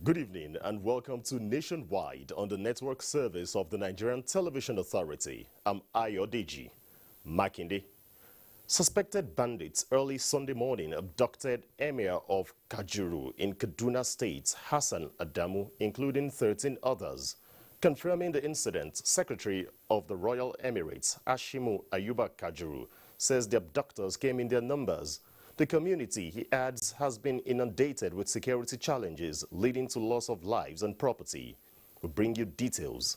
Good evening and welcome to Nationwide on the network service of the Nigerian Television Authority. I'm Ayodeji Makinde. Suspected bandits early Sunday morning abducted Emir of Kajuru in Kaduna State, Hassan Adamu, including 13 others. Confirming the incident, Secretary of the Royal Emirates, Ashimu Ayuba Kajuru, says the abductors came in their numbers. The community, he adds, has been inundated with security challenges leading to loss of lives and property. We'll bring you details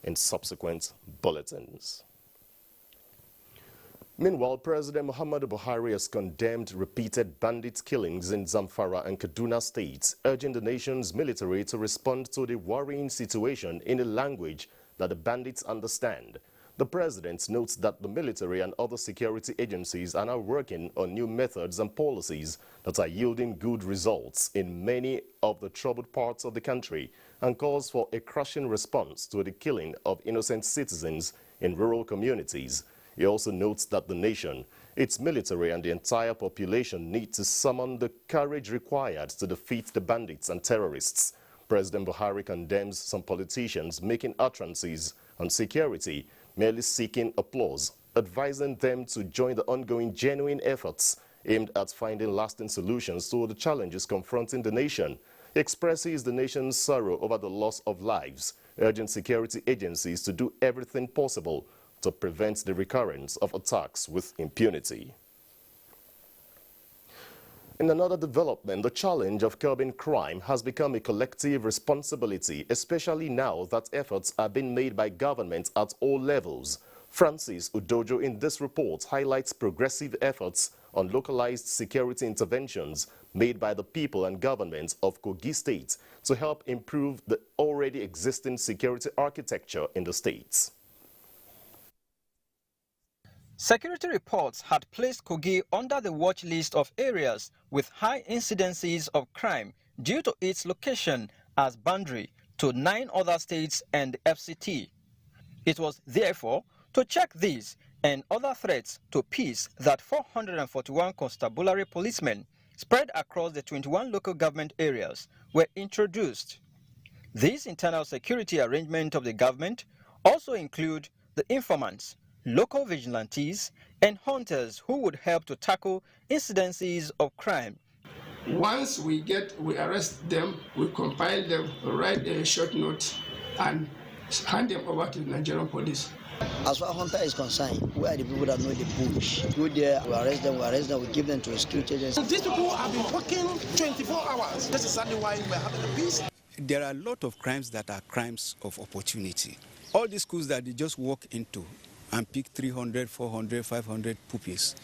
in subsequent bulletins. Meanwhile, President Muhammadu Buhari has condemned repeated bandit killings in Zamfara and Kaduna states, urging the nation's military to respond to the worrying situation in a language that the bandits understand. The president notes that the military and other security agencies are now working on new methods and policies that are yielding good results in many of the troubled parts of the country and calls for a crushing response to the killing of innocent citizens in rural communities. He also notes that the nation, its military and the entire population need to summon the courage required to defeat the bandits and terrorists. President Buhari condemns some politicians making utterances on security, merely seeking applause, advising them to join the ongoing genuine efforts aimed at finding lasting solutions to the challenges confronting the nation. He expresses the nation's sorrow over the loss of lives, urging security agencies to do everything possible to prevent the recurrence of attacks with impunity. In another development, the challenge of curbing crime has become a collective responsibility, especially now that efforts are being made by governments at all levels. Francis Udojo in this report highlights progressive efforts on localized security interventions made by the people and governments of Kogi State to help improve the already existing security architecture in the states. Security reports had placed Kogi under the watch list of areas with high incidences of crime due to its location as boundary to 9 other states and the FCT. It was therefore to check these and other threats to peace that 441 constabulary policemen spread across the 21 local government areas were introduced. These internal security arrangements of the government also include the informants, local vigilantes, and hunters who would help to tackle incidences of crime. Once we arrest them, we compile them, write a short note, and hand them over to the Nigerian police. As far as hunter is concerned, we are the people that know the bush. Go there, we arrest them, we give them to a security agency. These people have been working 24 hours. That's exactly why we're having a peace. There are a lot of crimes that are crimes of opportunity. All these schools that they just walk into and pick 300, 400, 500 pupils,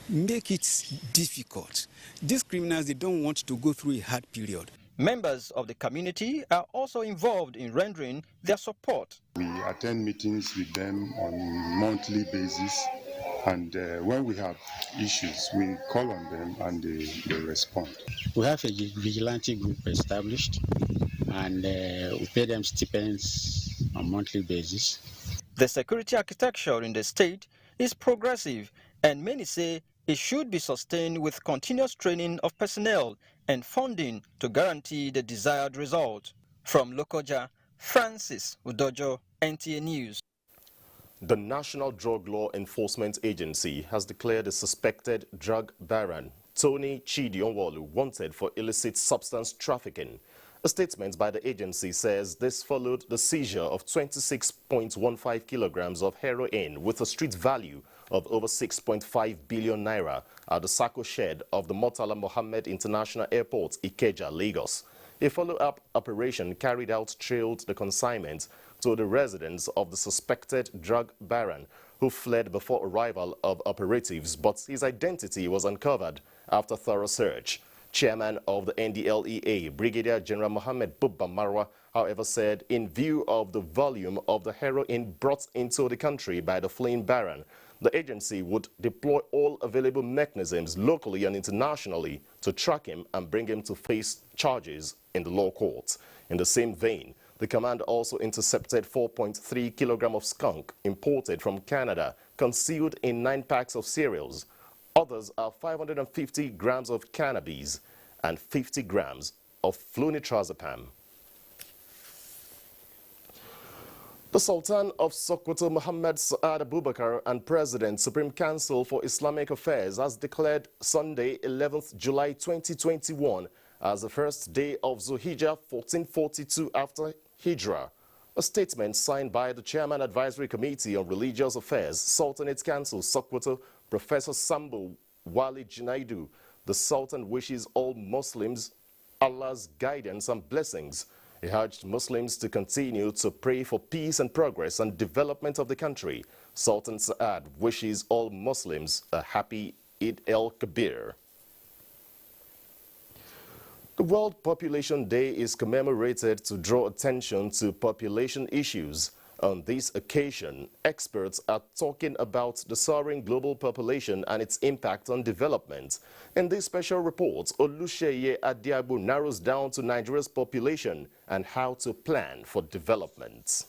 make it difficult. These criminals, they don't want to go through a hard period. Members of the community are also involved in rendering their support. We attend meetings with them on a monthly basis, and when we have issues, we call on them and they respond. We have a vigilante group established, and we pay them stipends on a monthly basis. The security architecture in the state is progressive, and many say it should be sustained with continuous training of personnel and funding to guarantee the desired result. From Lokoja, Francis Udojo, NTA News. The National Drug Law Enforcement Agency has declared a suspected drug baron, Tony Chidi Onwolu, wanted for illicit substance trafficking. A statement by the agency says this followed the seizure of 26.15 kilograms of heroin with a street value of over 6.5 billion naira at the Sako shed of the Murtala Mohammed International Airport, Ikeja, Lagos. A follow-up operation carried out trailed the consignment to the residence of the suspected drug baron who fled before arrival of operatives, but his identity was uncovered after thorough search. Chairman of the NDLEA, Brigadier General Mohammed Bubba Marwa, however, said in view of the volume of the heroin brought into the country by the fleeing baron, the agency would deploy all available mechanisms locally and internationally to track him and bring him to face charges in the law courts. In the same vein, the command also intercepted 4.3 kilograms of skunk imported from Canada, concealed in 9 packs of cereals. Others are 550 grams of cannabis and 50 grams of flunitrazepam. The Sultan of Sokoto, Mohammed Saad Abubakar, and President, Supreme Council for Islamic Affairs, has declared Sunday, 11th July 2021 as the first day of Zulhijjah 1442 after Hijrah. A statement signed by the Chairman Advisory Committee on Religious Affairs, Sultanate Council, Sokoto, Professor Sambo Wali Junaidu. The Sultan wishes all Muslims Allah's guidance and blessings. He urged Muslims to continue to pray for peace and progress and development of the country. Sultan Saad wishes all Muslims a happy Eid el-Kabir. The World Population Day is commemorated to draw attention to population issues. On this occasion, experts are talking about the soaring global population and its impact on development. In this special report, Olusheye Adiabu narrows down to Nigeria's population and how to plan for development.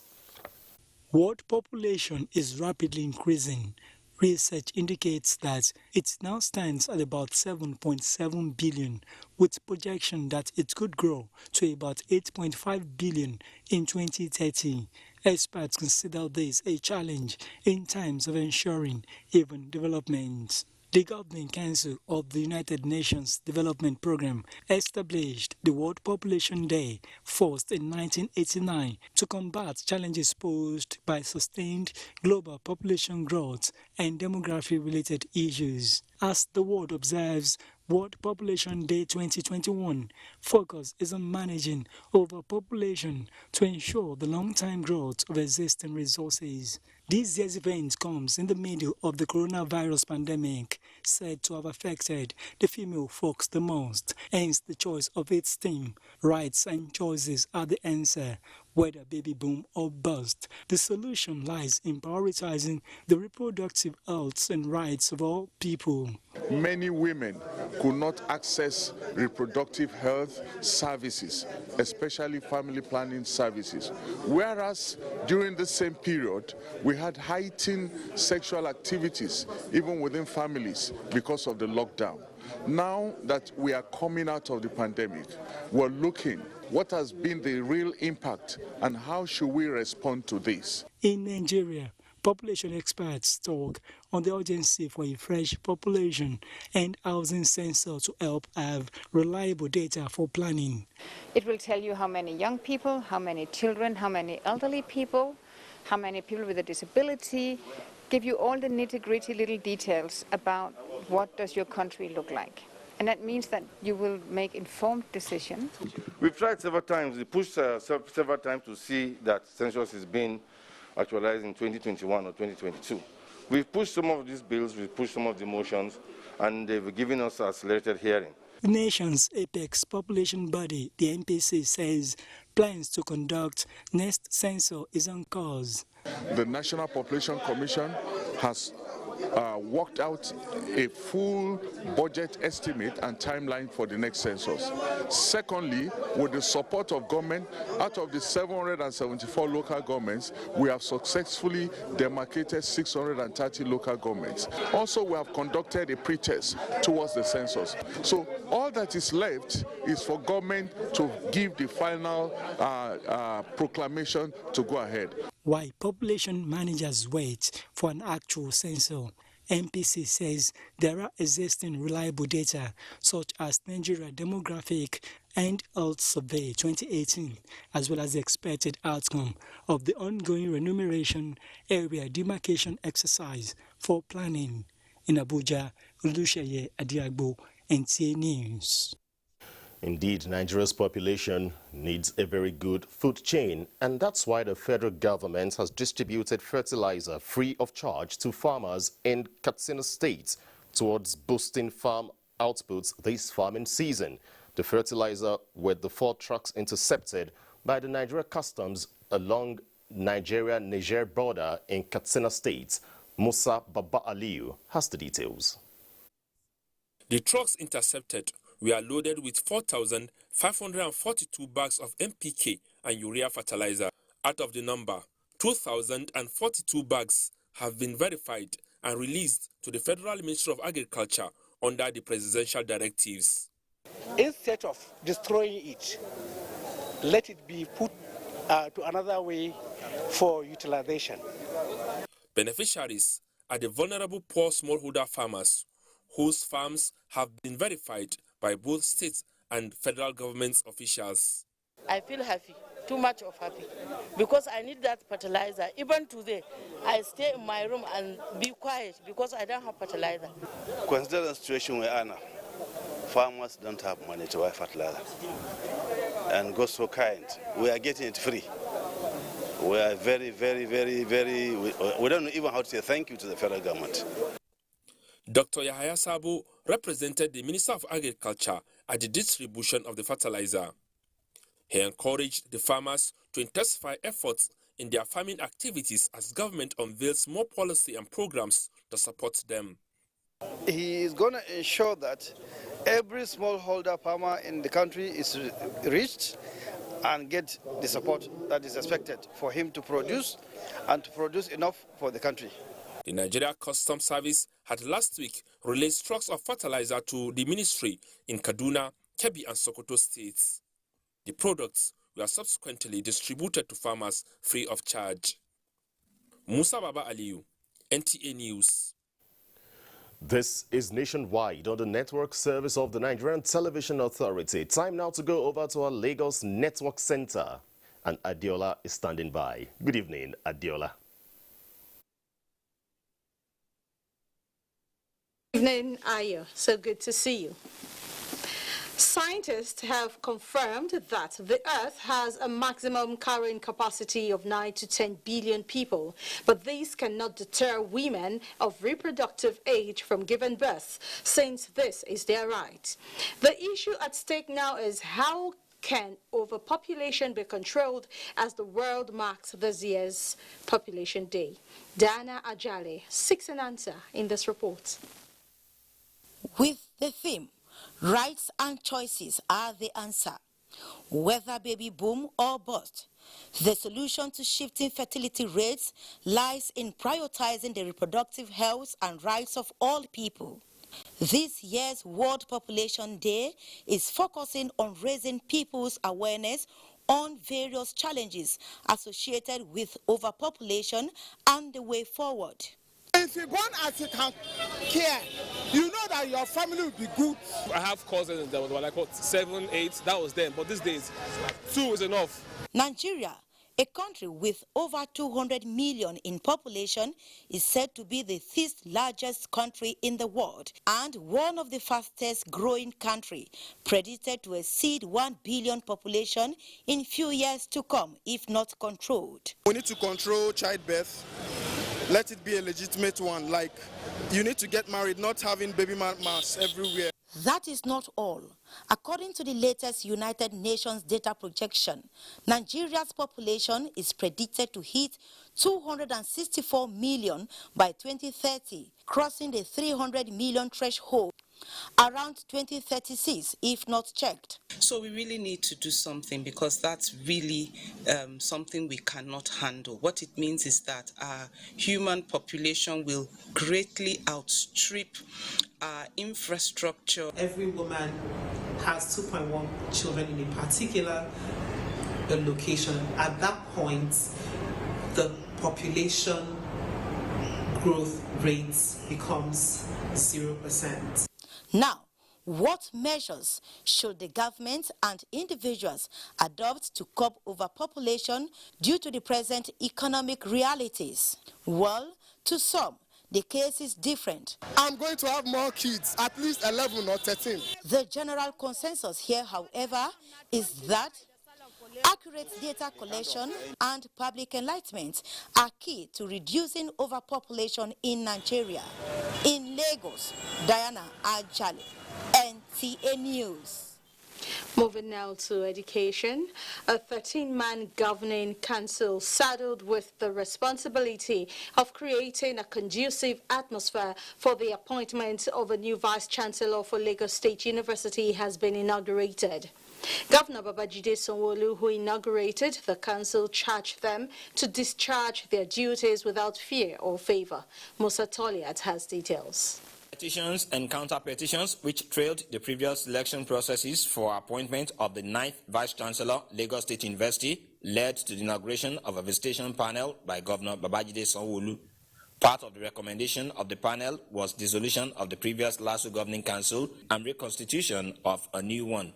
World population is rapidly increasing. Research indicates that it now stands at about 7.7 billion, with projection that it could grow to about 8.5 billion in 2030. Experts consider this a challenge in times of ensuring even development. The Governing Council of the United Nations Development Programme established the World Population Day first in 1989 to combat challenges posed by sustained global population growth and demography-related issues. As the world observes World Population Day 2021, focus is on managing overpopulation to ensure the long-term growth of existing resources. This year's event comes in the middle of the coronavirus pandemic, said to have affected the female folks the most, hence the choice of its theme. Rights and choices are the answer, whether baby boom or bust. The solution lies in prioritizing the reproductive health and rights of all people. Many women could not access reproductive health services, especially family planning services, whereas during the same period we had heightened sexual activities even within families because of the lockdown. Now that we are coming out of the pandemic, we're looking what has been the real impact and how should we respond to this. In Nigeria, population experts talk on the urgency for a fresh population and housing census to help have reliable data for planning. It will tell you how many young people, how many children, how many elderly people, how many people with a disability, give you all the nitty-gritty little details about what does your country look like. And that means that you will make informed decisions. We've tried several times, we pushed several times to see that census is being actualized in 2021 or 2022. We've pushed some of these bills, we've pushed some of the motions, and they've given us accelerated hearing. The nation's apex population body, the NPC, says plans to conduct next census is on course. The National Population Commission has worked out a full budget estimate and timeline for the next census. Secondly, with the support of government, out of the 774 local governments, we have successfully demarcated 630 local governments. Also, we have conducted a pre-test towards the census. So all that is left is for government to give the final proclamation to go ahead. Why population managers wait for an actual census. MPC says there are existing reliable data such as Nigeria Demographic and Health Survey 2018, as well as the expected outcome of the ongoing remuneration area demarcation exercise for planning. In Abuja, Olusheye Adiagbo, NTA News. Indeed, Nigeria's population needs a very good food chain, and that's why the federal government has distributed fertilizer free of charge to farmers in Katsina State towards boosting farm outputs this farming season. The fertilizer with the 4 trucks intercepted by the Nigeria Customs along Nigeria-Niger border in Katsina State. Musa Baba Aliyu has the details. The trucks intercepted were loaded with 4,542 bags of NPK and urea fertilizer. Out of the number, 2,042 bags have been verified and released to the Federal Ministry of Agriculture under the presidential directives. Instead of destroying it, let it be put to another way for utilization. Beneficiaries are the vulnerable poor smallholder farmers whose farms have been verified by both state and federal government officials. I feel happy, too much of happy, because I need that fertilizer. Even today, I stay in my room and be quiet because I don't have fertilizer. Consider the situation we are now. Farmers don't have money to buy fertilizer. And God so kind, we are getting it free. We are very, we don't know even how to say thank you to the federal government. Dr. Yahaya Sabo represented the Minister of Agriculture at the distribution of the fertilizer. He encouraged the farmers to intensify efforts in their farming activities as government unveils more policy and programs to support them. He is going to ensure that every smallholder farmer in the country is reached and get the support that is expected for him to produce and to produce enough for the country. The Nigeria Customs Service had last week released trucks of fertilizer to the ministry in Kaduna, Kebbi and Sokoto states. The products were subsequently distributed to farmers free of charge. Musa Baba Aliyu, NTA News. This is Nationwide on the network service of the Nigerian Television Authority. Time now to go over to our Lagos Network Center. And Adiola is standing by. Good evening, Adiola. Good evening, Ayo. So good to see you. Scientists have confirmed that the Earth has a maximum carrying capacity of 9 to 10 billion people, but this cannot deter women of reproductive age from giving birth, since this is their right. The issue at stake now is how can overpopulation be controlled as the world marks this year's Population Day? Dana Ajale seeks an answer in this report. With the theme, rights and choices are the answer. Whether baby boom or bust, the solution to shifting fertility rates lies in prioritizing the reproductive health and rights of all people. This year's World Population Day is focusing on raising people's awareness on various challenges associated with overpopulation and the way forward. If you born as you can care, you know that your family will be good. I have cousins that were like 7, 8, that was them, but these days 2 is enough. Nigeria, a country with over 200 million in population, is said to be the 5th largest country in the world and one of the fastest growing countries, predicted to exceed 1 billion population in few years to come if not controlled. We need to control childbirth. Let it be a legitimate one, like you need to get married, not having baby mass everywhere. That is not all. According to the latest United Nations data projection, Nigeria's population is predicted to hit 264 million by 2030, crossing the 300 million threshold around 2036 if not checked. So we really need to do something, because that's really something we cannot handle. What it means is that our human population will greatly outstrip our infrastructure. Every woman has 2.1 children in a particular location. At that point, the population growth rates becomes 0%. Now, what measures should the government and individuals adopt to curb overpopulation due to the present economic realities? Well, to some, the case is different. I'm going to have more kids, at least 11 or 13. The general consensus here, however, is that accurate data collection and public enlightenment are key to reducing overpopulation in Nigeria. In Lagos, Diana Ajale, NTA News. Moving now to education, a 13-man governing council saddled with the responsibility of creating a conducive atmosphere for the appointment of a new vice-chancellor for Lagos State University has been inaugurated. Governor Babajide Sanwo-Olu, who inaugurated the council, charged them to discharge their duties without fear or favor. Musa Toliat has details. Petitions and counter-petitions which trailed the previous election processes for appointment of the 9th Vice-Chancellor, Lagos State University, led to the inauguration of a visitation panel by Governor Babajide Sanwo-Olu. Part of the recommendation of the panel was dissolution of the previous LASU Governing Council and reconstitution of a new one.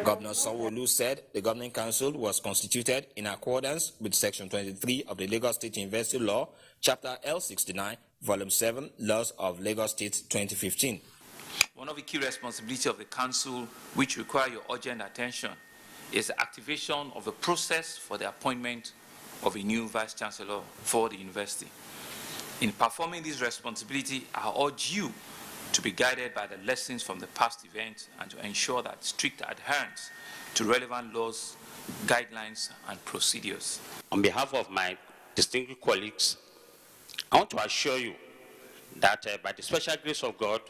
Governor Sanwo-Olu said the Governing Council was constituted in accordance with Section 23 of the Lagos State University Law, Chapter L69, Volume 7, Laws of Lagos State 2015. One of the key responsibilities of the Council, which require your urgent attention, is the activation of the process for the appointment of a new Vice-Chancellor for the university. In performing this responsibility, I urge you to be guided by the lessons from the past events and to ensure that strict adherence to relevant laws, guidelines, and procedures. On behalf of my distinguished colleagues, I want to assure you that by the special grace of God,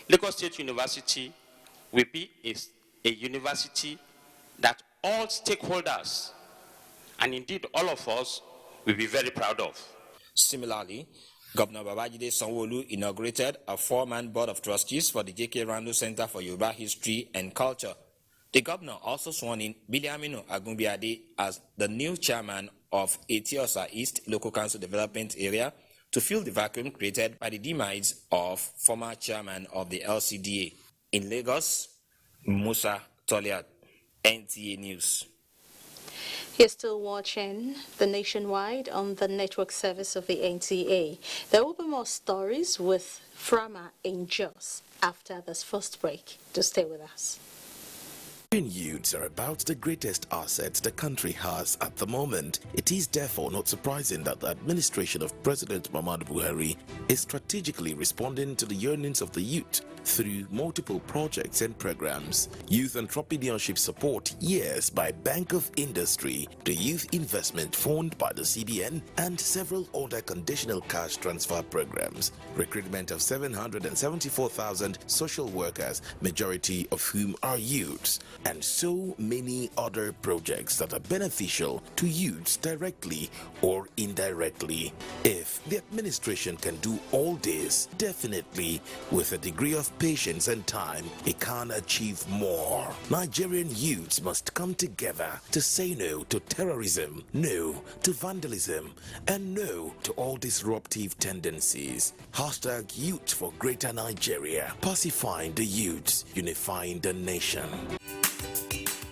Lagos State University will be a university that all stakeholders, and indeed all of us, will be very proud of. Similarly, Governor Babajide Sanwo-Olu inaugurated a 4-man board of trustees for the J.K. Rando Center for Yoruba History and Culture. The governor also sworn in Biliaminu Agunbiade as the new chairman of Etiosa East Local Council Development Area to fill the vacuum created by the demise of former chairman of the LCDA. In Lagos, Musa Toliat, NTA News. You're still watching the Nationwide on the network service of the NTA. There will be more stories with Frama in Jos after this first break. To stay with us. Youths are about the greatest assets the country has at the moment. It is therefore not surprising that the administration of President Muhammadu Buhari is strategically responding to the yearnings of the youth through multiple projects and programs. Youth entrepreneurship support, yes, by Bank of Industry, the Youth Investment Fund by the CBN, and several other conditional cash transfer programs. Recruitment of 774,000 social workers, majority of whom are youths, and so many other projects that are beneficial to youths directly or indirectly. If the administration can do all this, definitely with a degree of patience and time, it can achieve more. Nigerian youths must come together to say no to terrorism, no to vandalism, and no to all disruptive tendencies. Hashtag Youth for Greater Nigeria. Pacifying the youths, unifying the nation.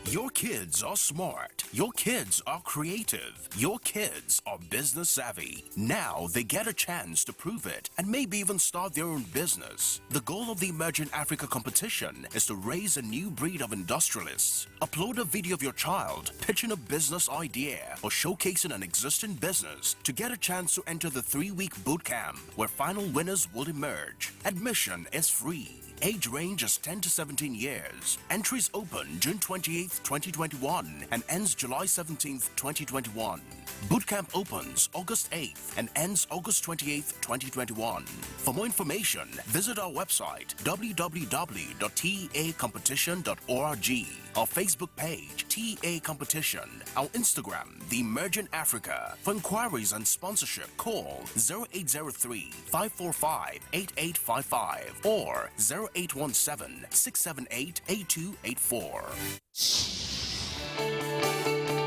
Your kids are smart. Your kids are creative. Your kids are business savvy. Now they get a chance to prove it and maybe even start their own business. The goal of the Emerging Africa competition is to raise a new breed of industrialists. Upload a video of your child pitching a business idea or showcasing an existing business to get a chance to enter the 3-week boot camp where final winners will emerge. Admission is free. Age range is 10 to 17 years. Entries open June 28th, 2021 and ends July 17th, 2021. Bootcamp opens August 8th and ends August 28th, 2021. For more information, visit our website www.teacompetition.org, our Facebook page, TA Competition, our Instagram, The Emerging Africa. For inquiries and sponsorship, call 0803-545-8855 or 0817-678-8284.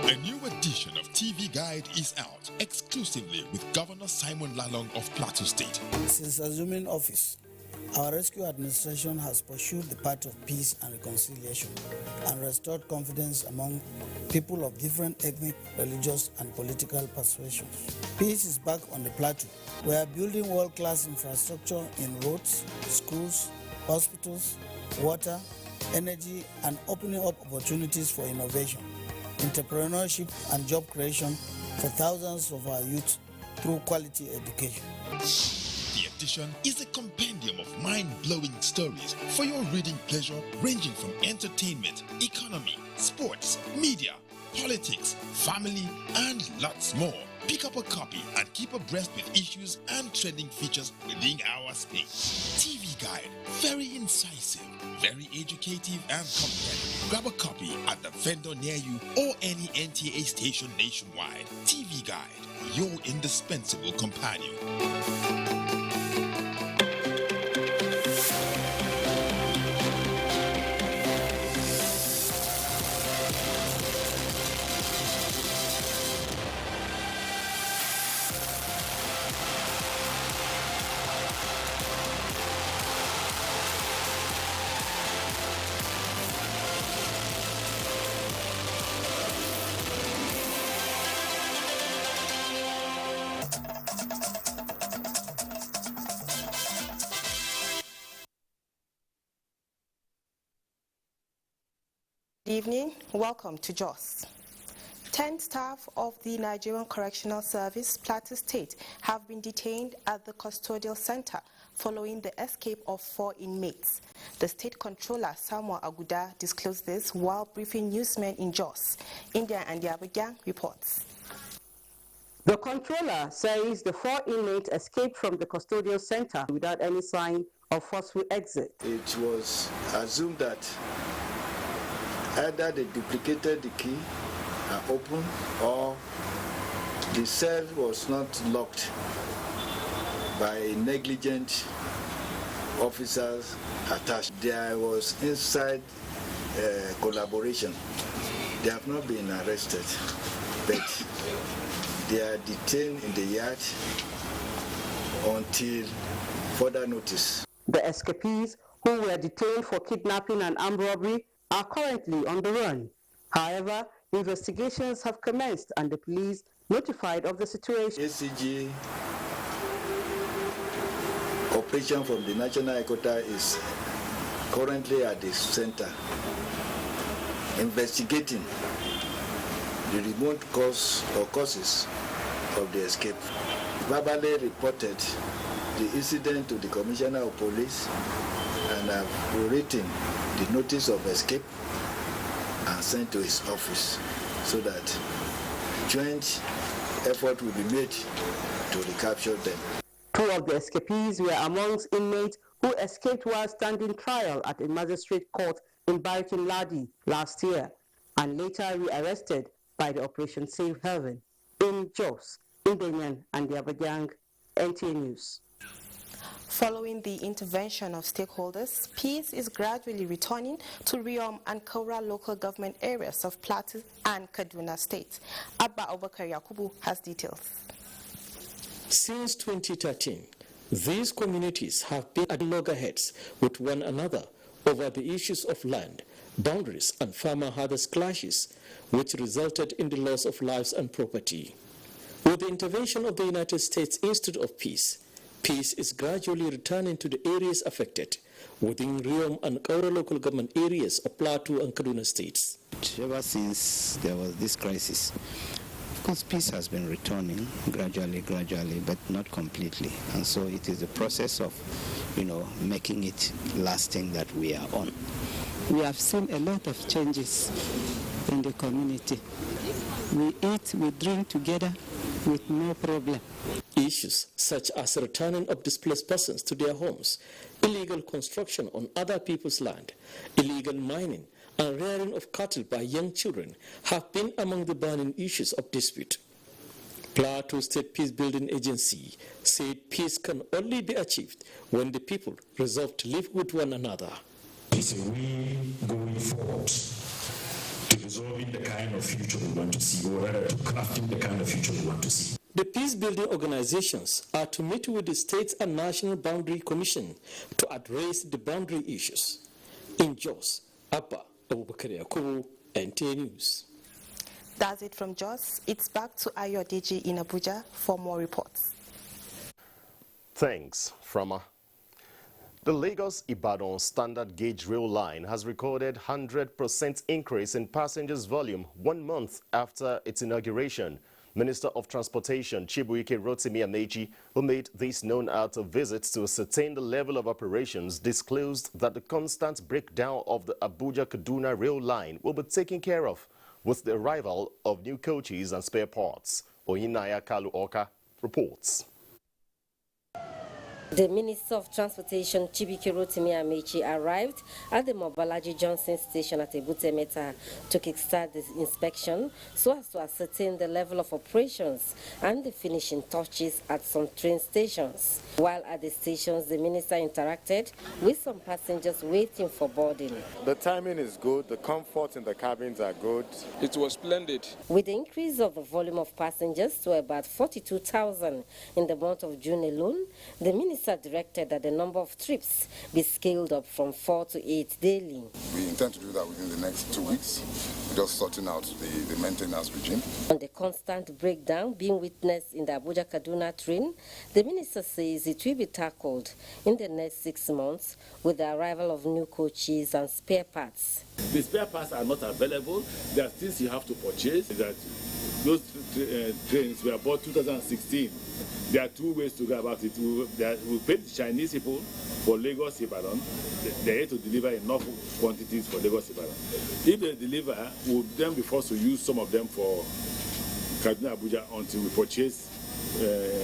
A new edition edition of TV Guide is out, exclusively with Governor Simon Lalong of Plateau State. Since assuming office, our rescue administration has pursued the path of peace and reconciliation and restored confidence among people of different ethnic, religious, and political persuasions. Peace is back on the plateau. We are building world-class infrastructure in roads, schools, hospitals, water, energy, and opening up opportunities for innovation, entrepreneurship, and job creation for thousands of our youth through quality education. The edition is a compendium of mind-blowing stories for your reading pleasure, ranging from entertainment, economy, sports, media, politics, family, and lots more. Pick up a copy and keep abreast with issues and trending features within our space. TV Guide, very incisive, very educative and compelling. Grab a copy at the vendor near you or any NTA station nationwide. TV Guide, your indispensable companion. Good evening. Welcome to JOS. 10 staff of the Nigerian Correctional Service, Plateau State, have been detained at the Custodial Center following the escape of 4 inmates. The State Controller, Samuel Aguda, disclosed this while briefing newsmen in JOS. India and Abuja reports. The Controller says the 4 inmates escaped from the Custodial Center without any sign of forceful exit. It was assumed that either they duplicated the key and opened, or the cell was not locked by negligent officers attached. There was inside collaboration. They have not been arrested, but they are detained in the yard until further notice. The escapees, who were detained for kidnapping and armed robbery, are currently on the run. However, investigations have commenced and the police notified of the situation. ACG operation from the National Headquarters is currently at the center investigating the remote cause or causes of the escape. Verbally reported the incident to the Commissioner of Police and have written the notice of escape and sent to his office so that joint effort will be made to recapture them. 2 of the escapees were amongst inmates who escaped while standing trial at a magistrate court in Barikin Ladi last year and later rearrested by the Operation Save Heaven. In Jos, Indenian and Abajang, NTA News. Following the intervention of stakeholders, peace is gradually returning to Riom and Kaura local government areas of Plateau and Kaduna State. Abba Obakar Yakubu has details. Since 2013, these communities have been at loggerheads with one another over the issues of land, boundaries, and farmer-harvest clashes, which resulted in the loss of lives and property. With the intervention of the United States Institute of Peace, peace is gradually returning to the areas affected within Riom and Kaura local government areas of Plateau and Kaduna states. Ever since there was this crisis, of course, peace has been returning gradually, but not completely. And so it is the process of, making it lasting that we are on. We have seen a lot of changes in the community. We eat, we drink together with no problem. Issues such as returning of displaced persons to their homes, illegal construction on other people's land, illegal mining, and rearing of cattle by young children have been among the burning issues of dispute. Plateau State Peace Building Agency said peace can only be achieved when the people resolve to live with one another. It's a way going forward to resolving the kind of future we want to see, or rather to crafting the kind of future we want to see. The peace-building organizations are to meet with the State and National Boundary Commission to address the boundary issues. In Jos, Abba Abubakar Yakubu, NTA News. That's it from Jos. It's back to Ayodeji in Abuja for more reports. Thanks, Frama. The Lagos-Ibadan standard gauge rail line has recorded 100% increase in passengers volume 1 month after its inauguration. Minister of Transportation Chibuike Rotimi Amechi, who made this known at a visit to ascertain the level of operations, disclosed that the constant breakdown of the Abuja-Kaduna rail line will be taken care of with the arrival of new coaches and spare parts. Oyinaya Kalu Oka reports. The Minister of Transportation, Chibuike Rotimi Amechi, arrived at the Mobalaji Johnson station at Ebute Meta to kickstart the inspection so as to ascertain the level of operations and the finishing touches at some train stations. While at the stations, the minister interacted with some passengers waiting for boarding. The timing is good, the comfort in the cabins are good. It was splendid. With the increase of the volume of passengers to about 42,000 in the month of June alone, the minister directed that the number of trips be scaled up from 4 to 8 daily. We intend to do that within the next 2 weeks, just sorting out the maintenance regime. On the constant breakdown being witnessed in the Abuja-Kaduna train, the minister says it will be tackled in the next 6 months with the arrival of new coaches and spare parts. The spare parts are not available. There are things you have to purchase. Those trains were bought 2016. There are 2 ways to go about it. We paid the Chinese people for Lagos Ibadan. They had to deliver enough quantities for Lagos Ibadan. If they deliver, we'll then be forced to use some of them for Kaduna Abuja until we purchase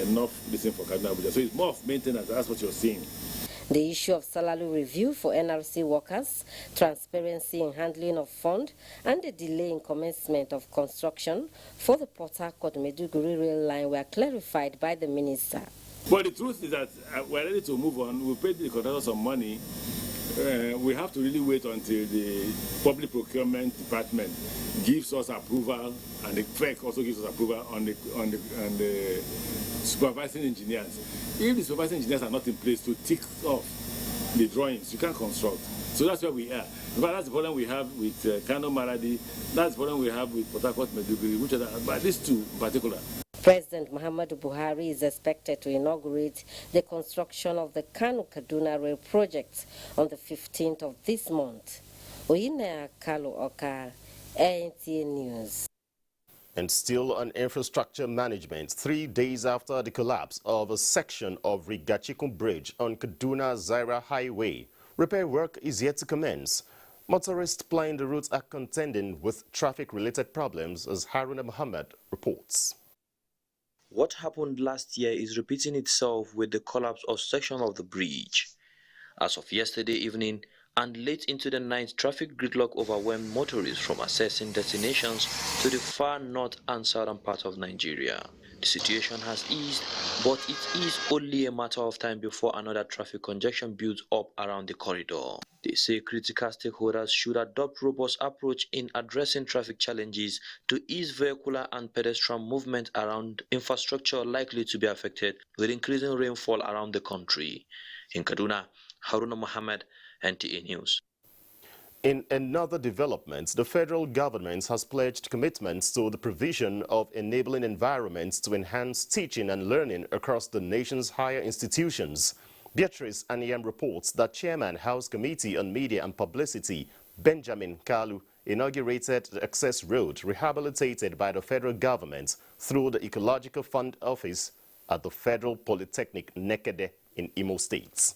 enough listen for Kaduna Abuja. So it's more of maintenance. That's what you're seeing. The issue of salary review for NRC workers, transparency in handling of fund, and the delay in commencement of construction for the Port Harcourt-Maiduguri rail line were clarified by the minister. But the truth is that we're ready to move on. We paid the contractor some money. We have to really wait until the Public Procurement Department gives us approval, and the FEC also gives us approval on the supervising engineers. If the supervising engineers are not in place to tick off the drawings, you can't construct. So that's where we are. But that's the problem we have with Kano Maradi. That's the problem we have with Port Harcourt Maiduguri, but these 2 in particular. President Muhammadu Buhari is expected to inaugurate the construction of the Kano-Kaduna rail project on the 15th of this month. Oyinaya Kalu Oka, NTA News. And still on infrastructure management, 3 days after the collapse of a section of Rigachikun Bridge on Kaduna-Zaria Highway, repair work is yet to commence. Motorists plying the route are contending with traffic-related problems, as Haruna Muhammad reports. What happened last year is repeating itself with the collapse of section of the bridge. As of yesterday evening and late into the night, traffic gridlock overwhelmed motorists from accessing destinations to the far north and southern part of Nigeria. The situation has eased, but it is only a matter of time before another traffic congestion builds up around the corridor. They say critical stakeholders should adopt robust approach in addressing traffic challenges to ease vehicular and pedestrian movement around infrastructure likely to be affected with increasing rainfall around the country. In Kaduna, Haruna Muhammad, NTA News. In another development, the federal government has pledged commitments to the provision of enabling environments to enhance teaching and learning across the nation's higher institutions. Beatrice Aniyam reports that Chairman House Committee on Media and Publicity, Benjamin Kalu, inaugurated the access road rehabilitated by the federal government through the Ecological Fund Office at the Federal Polytechnic Nekede in Imo State.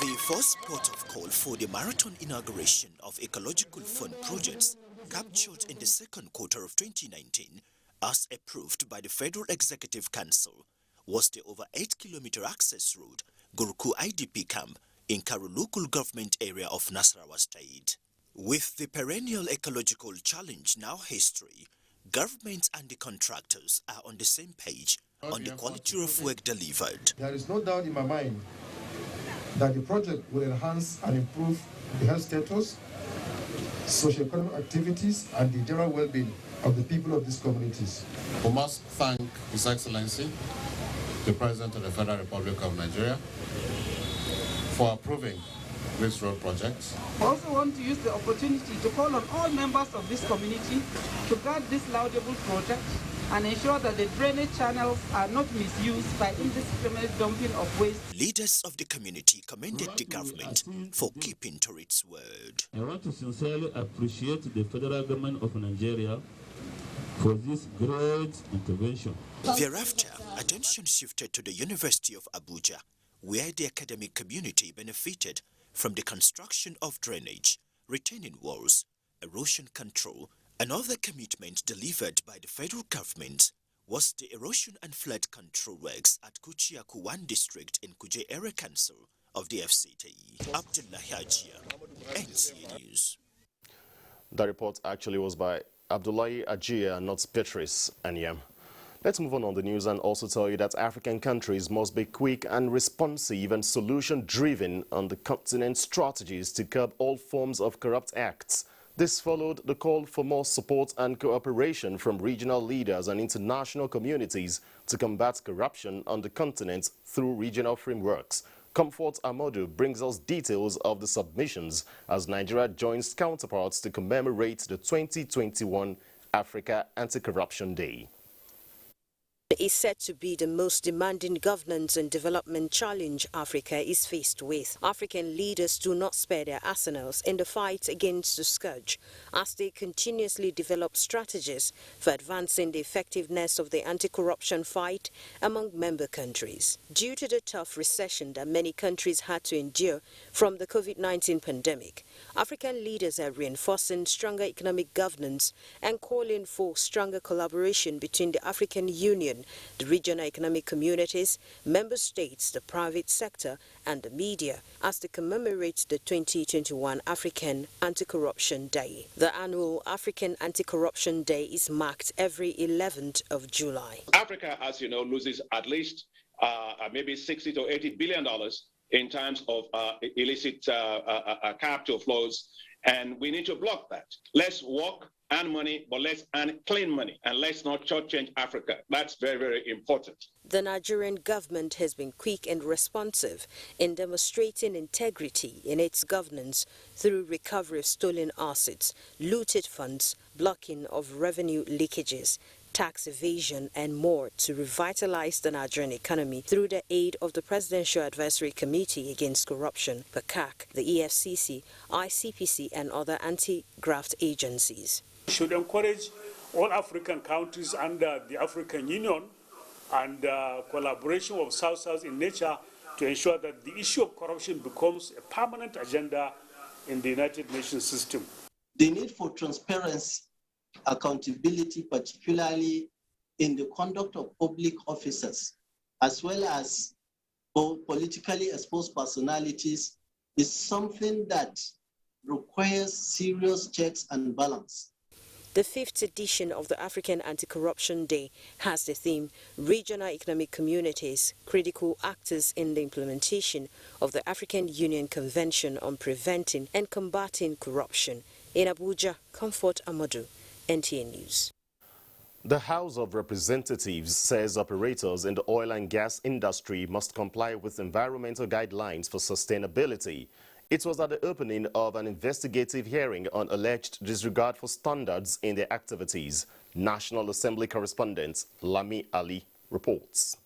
The first port of call for the marathon inauguration of Ecological Fund projects captured in the second quarter of 2019, as approved by the Federal Executive Council, was the over 8-kilometer access road Gurku IDP camp in Karu local government area of Nasarawa State. With the perennial ecological challenge now history, government and the contractors are on the same page on the quality of work delivered. There is no doubt in my mind that the project will enhance and improve the health status socio-economic activities, and the general well-being of the people of these communities. We must thank His Excellency, the President of the Federal Republic of Nigeria, for approving this road project. I also want to use the opportunity to call on all members of this community to guard this laudable project and ensure that the drainage channels are not misused by indiscriminate dumping of waste. Leaders of the community commended the government for keeping to its word. I want to sincerely appreciate the federal government of Nigeria for this great intervention. Thereafter, attention shifted to the University of Abuja, where the academic community benefited from the construction of drainage, retaining walls, erosion control. Another commitment delivered by the federal government was the erosion and flood control works at Kuchiaku 1 district in Kuje Area Council of the FCT. Abdullah Hajia, NTA News. The report actually was by Abdullahi Ajia, not Beatrice Anyam. Let's move on the news and also tell you that African countries must be quick and responsive and solution-driven on the continent's strategies to curb all forms of corrupt acts. This followed the call for more support and cooperation from regional leaders and international communities to combat corruption on the continent through regional frameworks. Comfort Amodu brings us details of the submissions as Nigeria joins counterparts to commemorate the 2021 Africa Anti-Corruption Day. Is said to be the most demanding governance and development challenge Africa is faced with. African leaders do not spare their arsenals in the fight against the scourge as they continuously develop strategies for advancing the effectiveness of the anti-corruption fight among member countries. Due to the tough recession that many countries had to endure from the COVID-19 pandemic, African leaders are reinforcing stronger economic governance and calling for stronger collaboration between the African Union, the regional economic communities, member states, the private sector, and the media as they commemorate the 2021 African Anti-Corruption Day. The annual African Anti-Corruption Day is marked every 11th of July. Africa, as you know, loses at least maybe $60 to $80 billion in terms of illicit capital flows, and we need to block that. Let's work, earn money, but let's earn clean money, and let's not shortchange Africa. That's very, very important. The Nigerian government has been quick and responsive in demonstrating integrity in its governance through recovery of stolen assets, looted funds, blocking of revenue leakages, tax evasion, and more to revitalize the Nigerian economy through the aid of the Presidential Advisory Committee Against Corruption, PACAC, the EFCC, ICPC, and other anti-graft agencies. We should encourage all African countries under the African Union and collaboration of South-South in nature to ensure that the issue of corruption becomes a permanent agenda in the United Nations system. The need for transparency, accountability, particularly in the conduct of public officers, as well as politically exposed personalities, is something that requires serious checks and balance. The 5th edition of the African Anti-Corruption Day has the theme Regional Economic Communities, Critical Actors in the Implementation of the African Union Convention on Preventing and Combating Corruption. In Abuja, Comfort Amodu, NTA News. The House of Representatives says operators in the oil and gas industry must comply with environmental guidelines for sustainability. It was at the opening of an investigative hearing on alleged disregard for standards in their activities. National Assembly correspondent Lami Ali reports.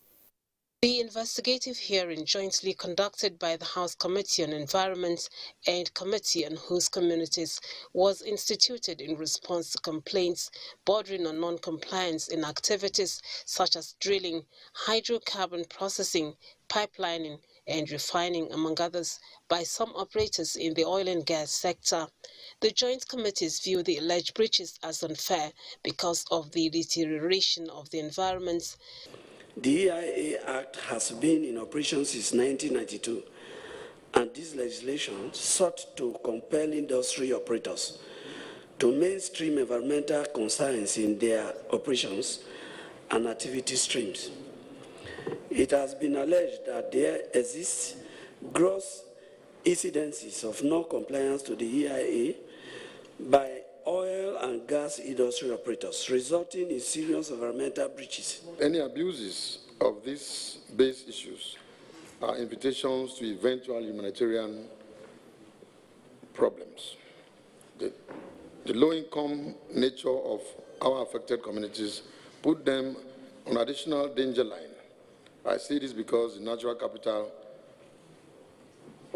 The investigative hearing jointly conducted by the House Committee on Environment and Committee on Host Communities was instituted in response to complaints bordering on non-compliance in activities such as drilling, hydrocarbon processing, pipelining, and refining, among others, by some operators in the oil and gas sector. The joint committees view the alleged breaches as unfair because of the deterioration of the environment. The EIA Act has been in operation since 1992, and this legislation sought to compel industry operators to mainstream environmental concerns in their operations and activity streams. It has been alleged that there exists gross incidences of non-compliance to the EIA by oil and gas industry operators, resulting in serious environmental breaches. Any abuses of these base issues are invitations to eventual humanitarian problems. The low-income nature of our affected communities put them on additional danger line. I see this because the natural capital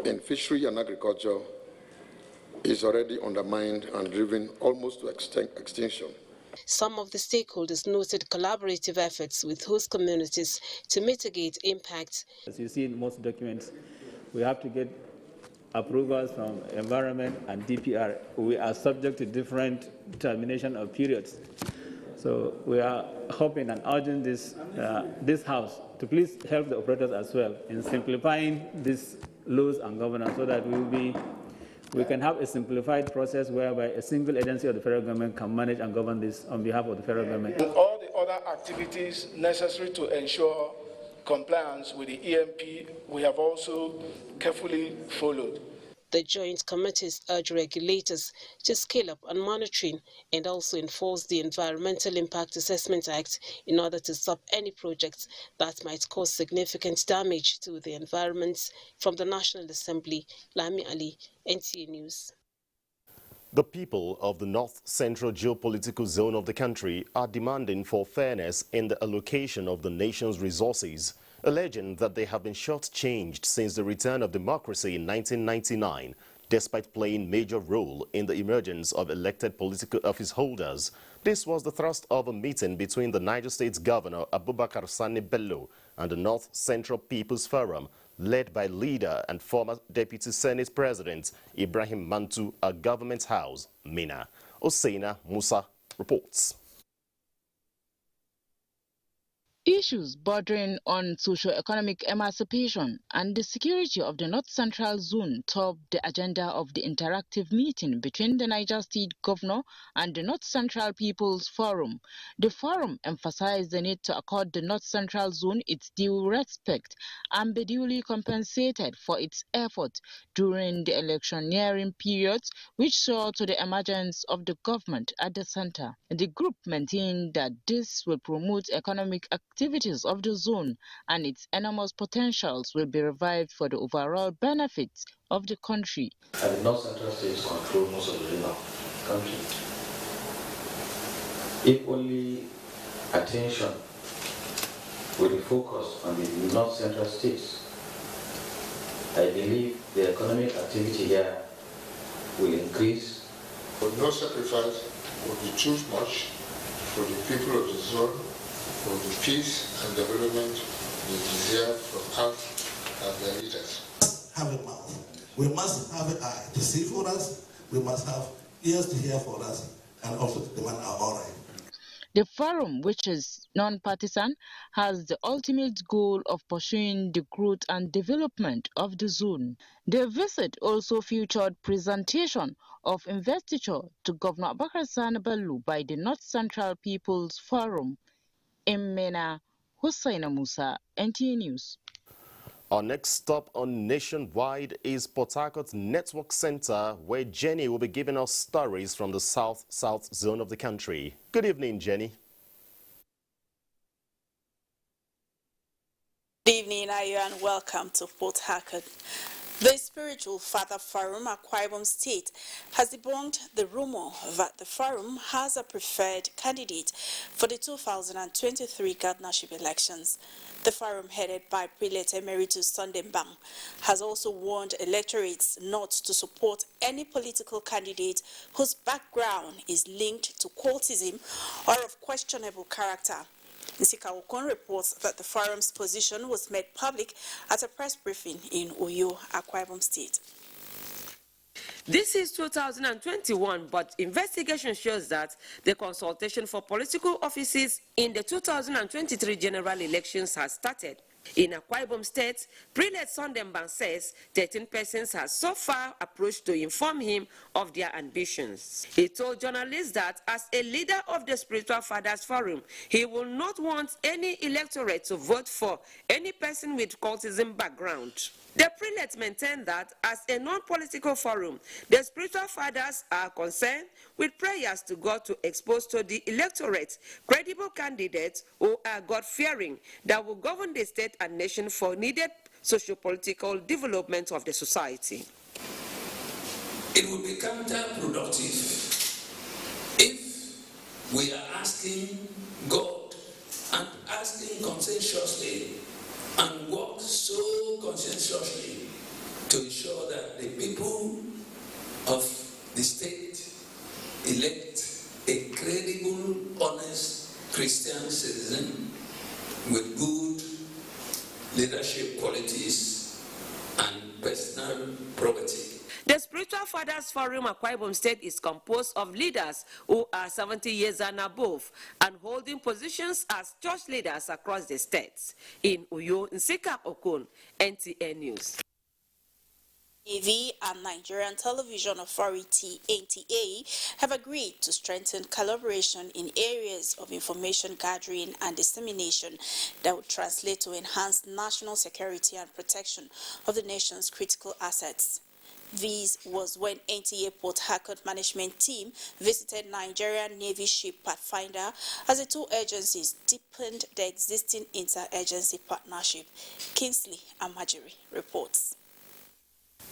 in fishery and agriculture is already undermined and driven almost to extinction. Some of the stakeholders noted collaborative efforts with host communities to mitigate impacts. As you see in most documents, we have to get approvals from environment and DPR. We are subject to different termination of periods. So we are hoping and urging this House to please help the operators as well in simplifying these laws and governance so that we can have a simplified process whereby a single agency of the federal government can manage and govern this on behalf of the federal government. And all the other activities necessary to ensure compliance with the EMP, we have also carefully followed. The joint committees urge regulators to scale up on monitoring and also enforce the Environmental Impact Assessment Act in order to stop any projects that might cause significant damage to the environment. From the National Assembly, Lami Ali, NTA News. The people of the north-central geopolitical zone of the country are demanding for fairness in the allocation of the nation's resources, alleging that they have been shortchanged since the return of democracy in 1999, despite playing a major role in the emergence of elected political office holders. This was the thrust of a meeting between the Niger State's Governor Abubakar Sani Bello and the North Central People's Forum, led by leader and former Deputy Senate President Ibrahim Mantu at Government House, Mina. Oseina Musa reports. Issues bordering on socio-economic emancipation and the security of the North Central Zone topped the agenda of the interactive meeting between the Niger State Governor and the North Central People's Forum. The forum emphasized the need to accord the North Central Zone its due respect and be duly compensated for its efforts during the electioneering periods, which saw to the emergence of the government at the center. The group maintained that this will promote economic activities of the zone and its enormous potentials will be revived for the overall benefits of the country. And the North Central states control most of the river country. If only attention will be focused on the North Central states, I believe the economic activity here will increase. But no sacrifice will be too much for the people of the zone, for the peace and development they desire from us as their leaders. Have a mouth. We must have an eye to see for us. We must have ears to hear for us, and also to demand our right. The forum, which is non-partisan, has the ultimate goal of pursuing the growth and development of the zone. The visit also featured presentation of investiture to Governor Abubakar Sani Bello by the North Central People's Forum. In Mina, Hussaina Musa, NTA News. Our next stop on Nationwide is Port Harcourt Network Center, where Jenny will be giving us stories from the south zone of the country. Good evening, Jenny. Good evening, Ayo, and welcome to Port Harcourt. The Spiritual Father Forum, Akwa Ibom State, has debunked the rumor that the forum has a preferred candidate for the 2023 governorship elections. The forum, headed by Prelate Emeritus Sunday Mbam, has also warned electorates not to support any political candidate whose background is linked to cultism or of questionable character. Nsika Okon reports that the forum's position was made public at a press briefing in Uyo, Akwa Ibom State. This is 2021, but investigation shows that the consultation for political offices in the 2023 general elections has started. In Akwa Ibom State, Prelate Sondemban says 13 persons have so far approached to inform him of their ambitions. He told journalists that as a leader of the Spiritual Fathers Forum, he will not want any electorate to vote for any person with cultism background. The prelate maintained that as a non-political forum, the Spiritual Fathers are concerned with prayers to God to expose to the electorate credible candidates who are God-fearing that will govern the state and nation for needed socio-political development of the society. It would be counterproductive if we are asking God and asking conscientiously and work so conscientiously to ensure that the people of the state elect a credible, honest Christian citizen with good leadership qualities and personal probity. The Spiritual Fathers Forum Akwa Ibom State is composed of leaders who are 70 years and above and holding positions as church leaders across the states. In Uyo, Nsika Okon, NTA News. TV and Nigerian Television Authority, NTA, have agreed to strengthen collaboration in areas of information gathering and dissemination that would translate to enhanced national security and protection of the nation's critical assets. This was when NTA Port Harcourt management team visited Nigerian Navy ship Pathfinder as the two agencies deepened their existing inter-agency partnership. Kingsley Amajiri reports.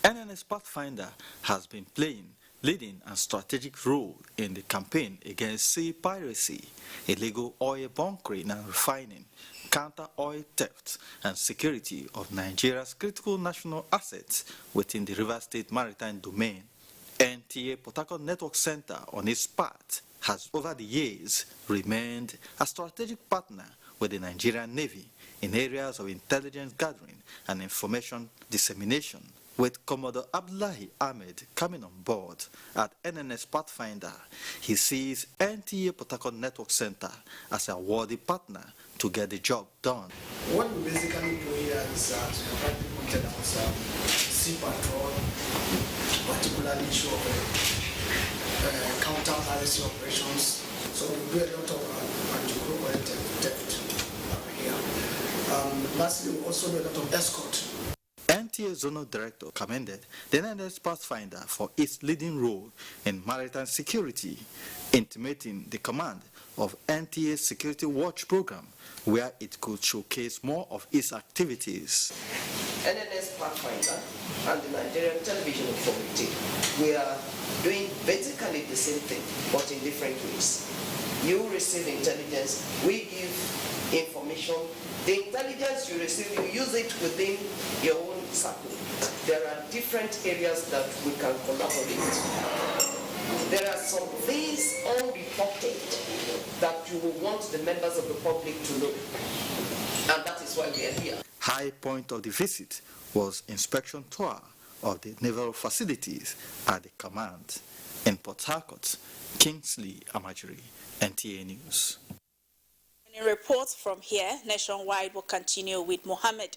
NNS Pathfinder has been playing leading and strategic role in the campaign against sea piracy, illegal oil bunkering and refining, counter-oil theft and security of Nigeria's critical national assets within the River State Maritime Domain. NTA Port Harcourt Network Center, on its part, has over the years remained a strategic partner with the Nigerian Navy in areas of intelligence gathering and information dissemination. With Commodore Abdullahi Ahmed coming on board at NNS Pathfinder, he sees NTA Port Harcourt Network Center as a worthy partner to get the job done. What we basically do here is to provide people with sea patrol, particularly issue of counter-piracy operations. So we do a lot of anti-group theft here. Lastly, we also do a lot of escort. NTA Zonal Director commended the NNS Pathfinder for its leading role in maritime security, intimating the command of NTA's Security Watch program, where it could showcase more of its activities. NNS Pathfinder and the Nigerian Television Authority, we are doing basically the same thing, but in different ways. You receive intelligence, we give information. The intelligence you receive, you use it within your own circle. There are different areas that we can collaborate. There are some things unreported that you will want the members of the public to know. And that is why we are here. High point of the visit was inspection tour of the naval facilities at the command. In Port Harcourt, Kingsley Amajiri, NTA News. In reports from here, Nationwide will continue with Mohammed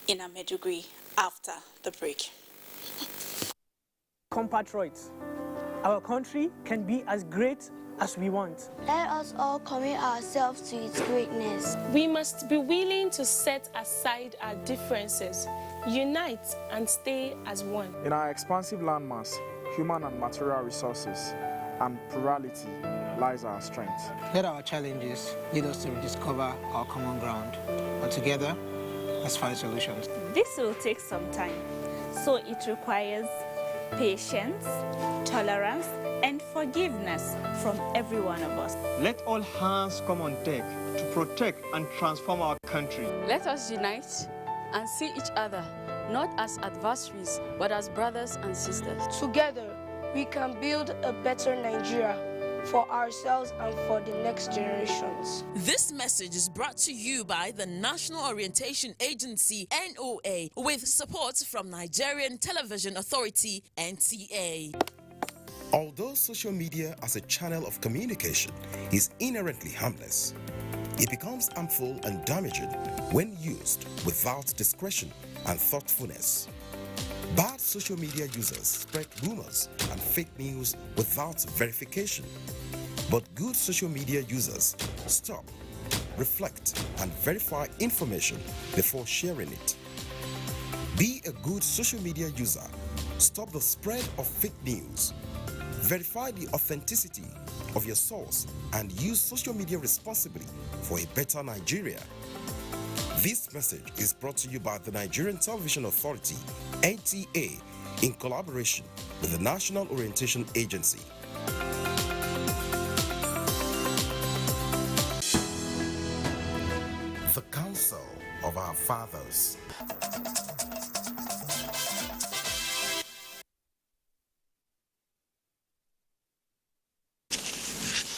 in Maiduguri after the break. Compatriots, our country can be as great as we want. Let us all commit ourselves to its greatness. We must be willing to set aside our differences, unite and stay as one. In our expansive landmass, human and material resources, and plurality lies our strength. Let our challenges lead us to rediscover our common ground, and together, let's find solutions. This will take some time, so it requires patience, tolerance, and forgiveness from every one of us. Let all hands come on deck to protect and transform our country. Let us unite and see each other not as adversaries, but as brothers and sisters. Together, we can build a better Nigeria for ourselves and for the next generations. This message is brought to you by the National Orientation Agency, NOA, with support from Nigerian Television Authority, NTA. Although social media as a channel of communication is inherently harmless, It becomes harmful and damaging when used without discretion and thoughtfulness. Bad social media users spread rumors and fake news without verification. But good social media users stop, reflect, and verify information before sharing it. Be a good social media user. Stop the spread of fake news. Verify the authenticity of your source and use social media responsibly for a better Nigeria. This message is brought to you by the Nigerian Television Authority, NTA, in collaboration with the National Orientation Agency. The Council of Our Fathers.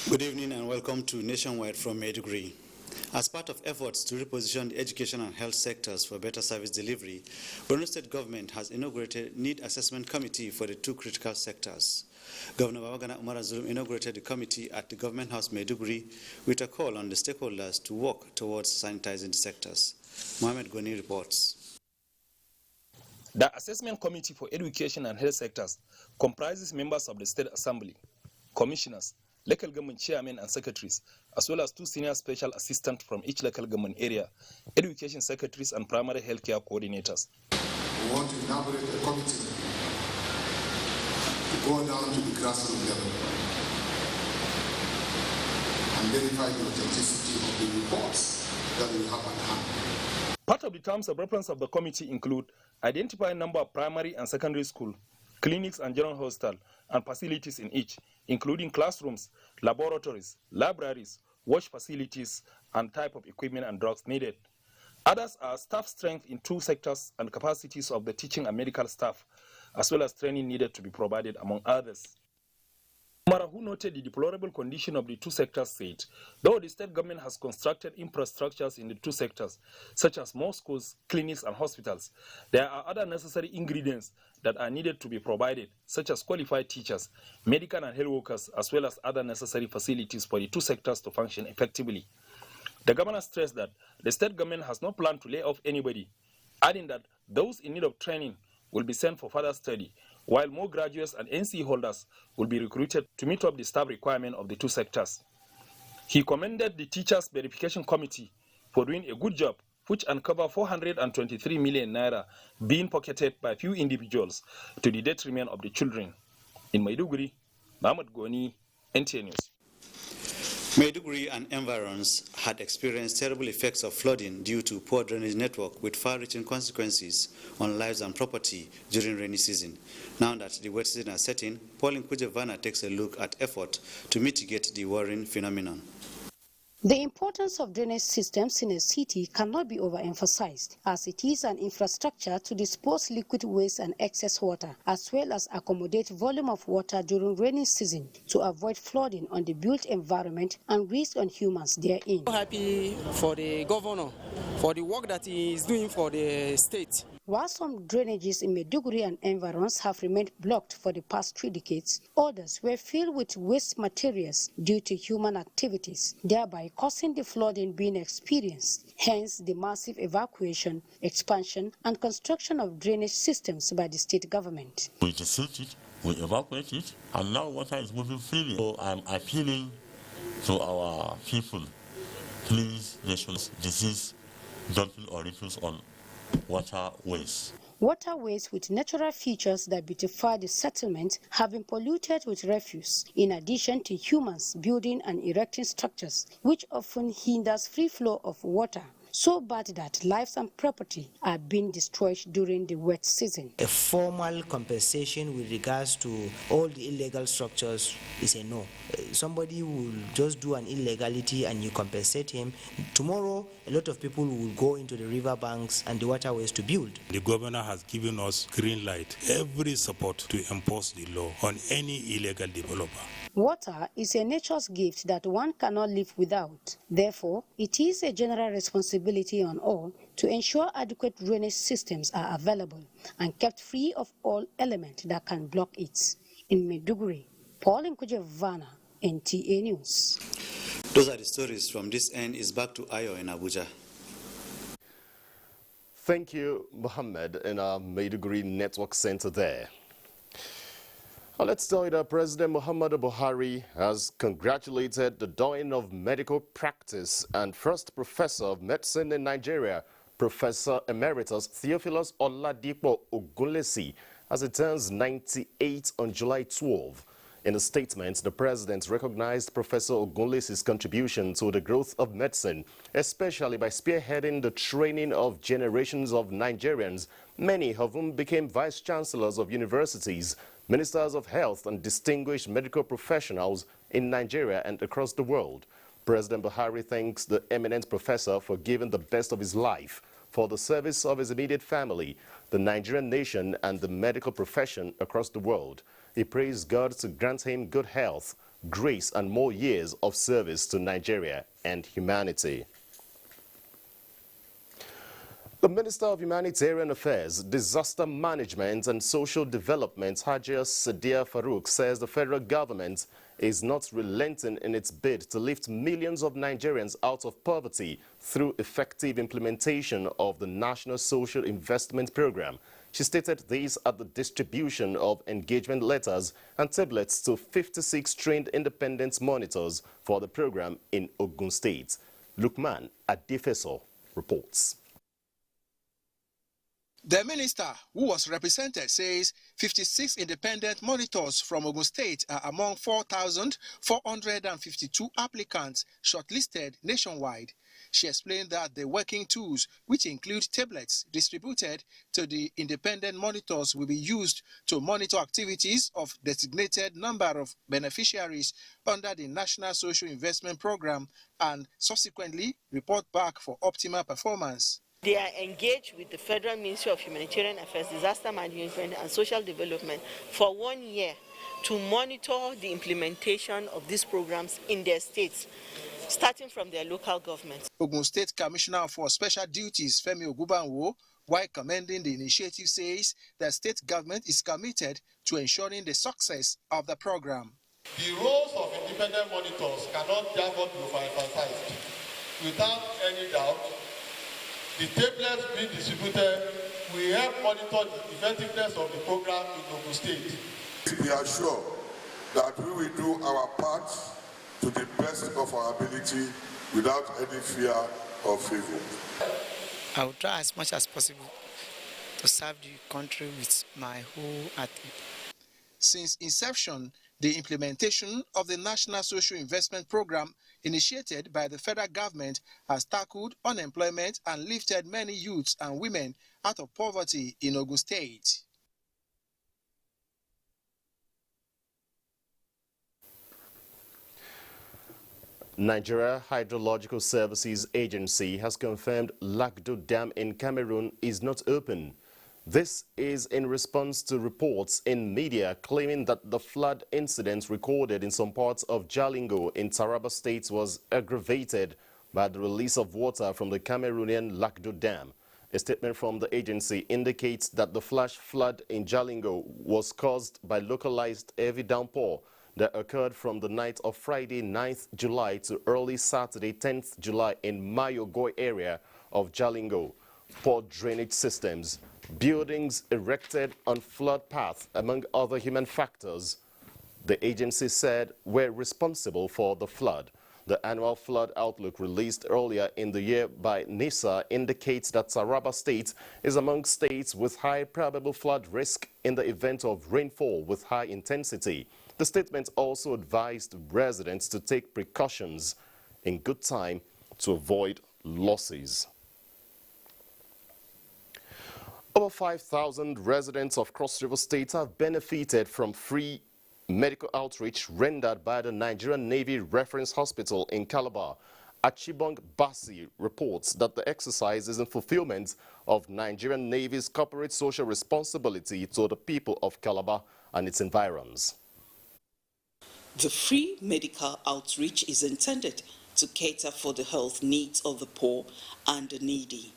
Good evening and welcome to Nationwide from Maiduguri. As part of efforts to reposition the education and health sectors for better service delivery, Borno State Government has inaugurated Need Assessment Committee for the two critical sectors. Governor Babagana Umar Zulum inaugurated the committee at the Government House Maiduguri with a call on the stakeholders to work towards sanitizing the sectors. Mohamed Goni reports. The Assessment Committee for Education and Health Sectors comprises members of the State Assembly, commissioners, local government chairmen and secretaries, as well as 2 senior special assistants from each local government area, education secretaries and primary healthcare coordinators. We want to inaugurate a committee to go down to the grassroots level and verify the authenticity of the reports that we have at hand. Part of the terms of reference of the committee include identifying number of primary and secondary school, clinics and general hospital, and facilities in each, including classrooms, laboratories, libraries, wash facilities, and type of equipment and drugs needed. Others are staff strength in 2 sectors and capacities of the teaching and medical staff, as well as training needed to be provided, among others. Umara, who noted the deplorable condition of the 2 sectors, said, though the state government has constructed infrastructures in the 2 sectors, such as more schools, clinics, and hospitals, there are other necessary ingredients that are needed to be provided, such as qualified teachers, medical and health workers, as well as other necessary facilities for the 2 sectors to function effectively. The governor stressed that the state government has no plan to lay off anybody, adding that those in need of training will be sent for further study, while more graduates and NC holders will be recruited to meet up the staff requirement of the 2 sectors. He commended the Teachers Verification Committee for doing a good job, which uncovered 423 million naira being pocketed by few individuals to the detriment of the children. In Maiduguri, Mohamed Goni, NTA News. Maiduguri and environs had experienced terrible effects of flooding due to poor drainage network with far-reaching consequences on lives and property during rainy season. Now that the wet season has set in, Pauline Kujevana takes a look at effort to mitigate the worrying phenomenon. The importance of drainage systems in a city cannot be overemphasized, as it is an infrastructure to dispose liquid waste and excess water, as well as accommodate volume of water during rainy season to avoid flooding on the built environment and risk on humans therein. I'm happy for the governor for the work that he is doing for the state. While some drainages in Maiduguri and environs have remained blocked for the past 3 decades, others were filled with waste materials due to human activities, thereby causing the flooding being experienced, hence the massive evacuation, expansion, and construction of drainage systems by the state government. We distribute it, we evacuate it, and now water is moving freely. So I'm appealing to our people, please, nations, disease, dumping or refuse on waterways. Waterways with natural features that beautify the settlement have been polluted with refuse, in addition to humans building and erecting structures, which often hinders free flow of water, so bad that lives and property are being destroyed during the wet season. A formal compensation with regards to all the illegal structures is a no. Somebody will just do an illegality and you compensate him. Tomorrow, a lot of people will go into the river banks and the waterways to build. The governor has given us green light, every support to enforce the law on any illegal developer. Water is a nature's gift that one cannot live without. Therefore, it is a general responsibility on all to ensure adequate drainage systems are available and kept free of all elements that can block it. In Maiduguri, Pauline Kujevana, NTA News. Those are the stories. From this end is back to Ayo in Abuja. Thank you, Mohammed, in our Maiduguri Network Center there. Well, let's tell you that President Muhammadu Buhari has congratulated the Dean of Medical Practice and first Professor of Medicine in Nigeria, Professor Emeritus Theophilus Oladipo Ogunlesi, as he turns 98 on July 12. In a statement, the president recognized Professor Ogunlesi's contribution to the growth of medicine, especially by spearheading the training of generations of Nigerians, many of whom became vice-chancellors of universities, ministers of health and distinguished medical professionals in Nigeria and across the world. President Buhari thanks the eminent professor for giving the best of his life for the service of his immediate family, the Nigerian nation, and the medical profession across the world. He prays God to grant him good health, grace, and more years of service to Nigeria and humanity. The Minister of Humanitarian Affairs, Disaster Management and Social Development, Hajia Sadiya Farouk, says the federal government is not relenting in its bid to lift millions of Nigerians out of poverty through effective implementation of the National Social Investment Program. She stated this at the distribution of engagement letters and tablets to 56 trained independent monitors for the program in Ogun State. Lukman Adefeso reports. The minister, who was represented, says 56 independent monitors from Ogun State are among 4,452 applicants shortlisted nationwide. She explained that the working tools, which include tablets distributed to the independent monitors, will be used to monitor activities of designated number of beneficiaries under the National Social Investment Program and subsequently report back for optimal performance. They are engaged with the Federal Ministry of Humanitarian Affairs, Disaster Management and Social Development for 1 year to monitor the implementation of these programs in their states, starting from their local governments. Ogun State Commissioner for Special Duties, Femi Ogubanwo, while commending the initiative, says that state government is committed to ensuring the success of the program. The roles of independent monitors cannot therefore be overemphasized. Without any doubt, the tablets being distributed will help monitor the effectiveness of the program in Ogun State. We are sure that we will do our part to the best of our ability without any fear or favor. I will try as much as possible to serve the country with my whole heart. Since inception, the implementation of the National Social Investment Program initiated by the federal government has tackled unemployment and lifted many youths and women out of poverty in Ogun State. Nigeria Hydrological Services Agency has confirmed Lagdo Dam in Cameroon is not open. This is in response to reports in media claiming that the flood incident recorded in some parts of Jalingo in Taraba State was aggravated by the release of water from the Cameroonian Lagdo Dam. A statement from the agency indicates that the flash flood in Jalingo was caused by localized heavy downpour that occurred from the night of Friday 9th July to early Saturday 10th July in Mayogoy area of Jalingo. Poor drainage systems, buildings erected on flood path, among other human factors, the agency said were responsible for the flood. The annual flood outlook released earlier in the year by NISA indicates that Taraba State is among states with high probable flood risk in the event of rainfall with high intensity. The statement also advised residents to take precautions in good time to avoid losses. Over 5,000 residents of Cross River State have benefited from free medical outreach rendered by the Nigerian Navy Reference Hospital in Calabar. Achibong Basi reports that the exercise is in fulfillment of Nigerian Navy's corporate social responsibility to the people of Calabar and its environs. The free medical outreach is intended to cater for the health needs of the poor and the needy.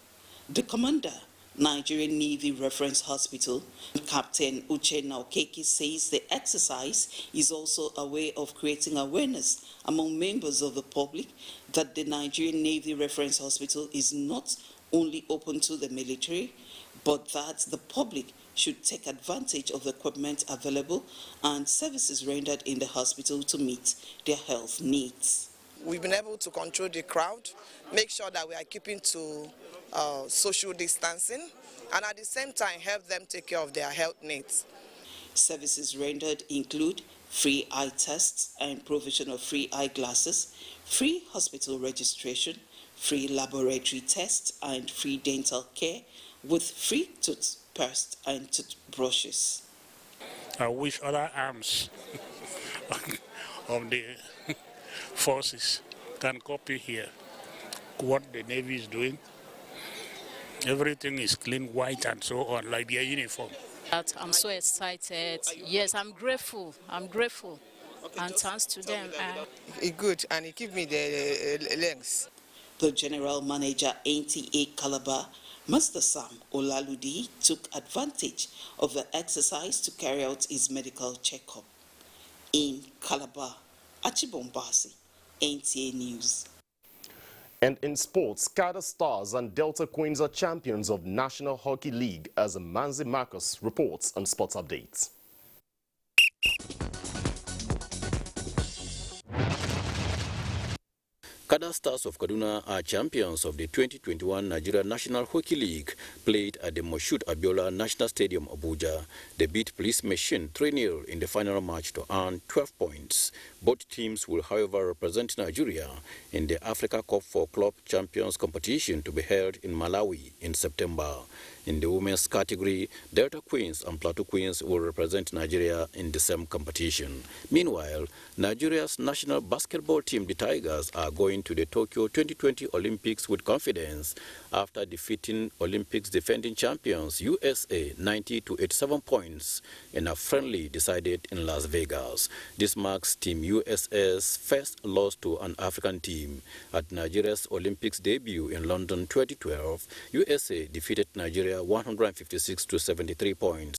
The commander, Nigerian Navy Reference Hospital, Captain Uchenna Okeke says the exercise is also a way of creating awareness among members of the public that the Nigerian Navy Reference Hospital is not only open to the military, but that the public should take advantage of the equipment available and services rendered in the hospital to meet their health needs. We've been able to control the crowd, make sure that we are keeping to social distancing, and at the same time help them take care of their health needs. Services rendered include free eye tests and provision of free eyeglasses, free hospital registration, free laboratory tests and free dental care with free toothpaste and toothbrushes. I wish other arms of the forces can copy here what the Navy is doing. Everything is clean, white and so on, like their uniform. I'm so excited. Yes, I'm grateful. Okay, and thanks to them. It's good, and it gives me the length. The General Manager NTA Calabar, Master Sam Olaludi, took advantage of the exercise to carry out his medical checkup. In Calabar, Achibombasi, NTA News. And in sports, Kada Stars and Delta Queens are champions of National Hockey League, as Manzi Marcus reports on Sports Updates. Kada Stars of Kaduna are champions of the 2021 Nigeria National Hockey League, played at the Moshood Abiola National Stadium, Abuja. They beat Police Machine 3-0 in the final match to earn 12 points. Both teams will, however, represent Nigeria in the Africa Cup for Club Champions competition to be held in Malawi in September. In the women's category, Delta Queens and Plateau Queens will represent Nigeria in the same competition. Meanwhile, Nigeria's national basketball team, the Tigers, are going to the Tokyo 2020 Olympics with confidence after defeating Olympics defending champions USA 90-87 points in a friendly decided in Las Vegas. This marks Team USA's first loss to an African team. At Nigeria's Olympics debut in London 2012, USA defeated Nigeria 156-73 points.